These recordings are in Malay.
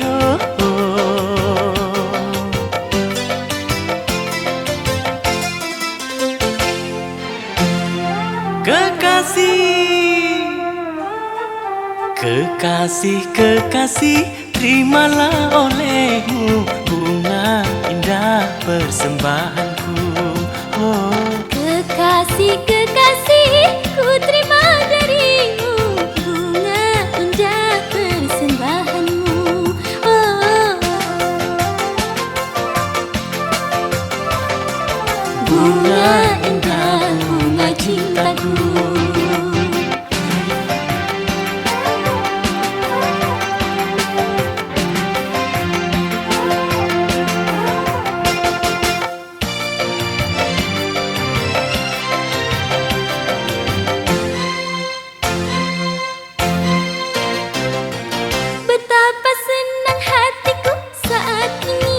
oh, oh. Kekasih, kekasih, kekasih, terimalah olehmu bunga indah persembahanku. Oh. Kekasih, kekasih, ku terima darimu bunga indah persembahanmu. Oh. Bunga indah, bunga cintaku. Betapa senang hatiku saat ini,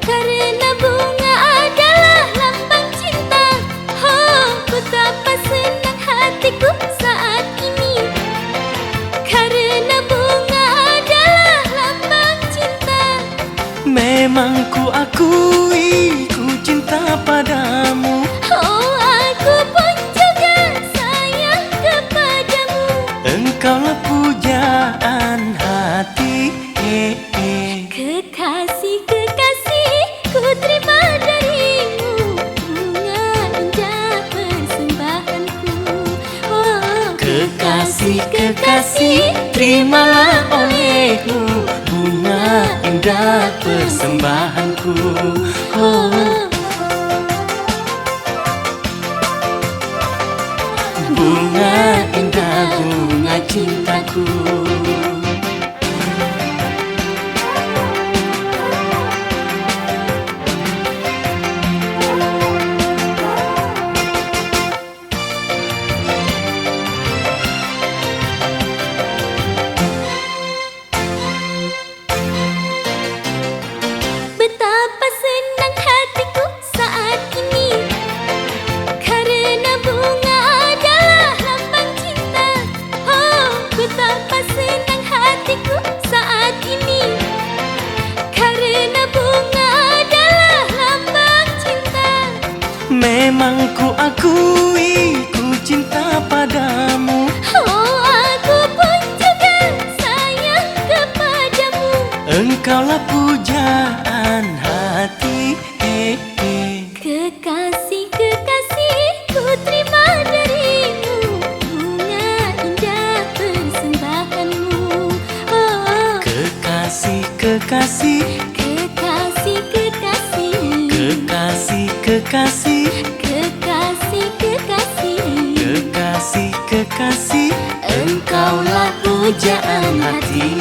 karena bunga adalah lambang cinta. Oh, betapa senang hatiku saat ini, karena bunga adalah lambang cinta. Memang ku akui ku cinta padamu. Oh, aku pun juga sayang kepadamu. Engkaulah pujaan hati. Kekasih, kekasih, ku terima darimu bunga indah persembahanku. Oh, Kekasih, kekasih, terimalah olehmu bunga indah persembahanku. Oh. Bunga indah, bunga cintaku. betapa senang hatiku saat ini, karena bunga adalah lambang cinta. Oh, betapa senang hatiku saat ini, karena bunga adalah lambang cinta. Memang ku akui ku cinta padamu. Oh, aku pun juga sayang kepadamu. Engkaulah pujaan hati. Kekasih, kekasih, ku terima darimu bunga indah persembahanmu. Oh, Kekasih, kekasih, kekasih, kekasih, kekasih, kekasih, kekasih, kekasih, kekasih, kekasih, engkaulah pujaan hati.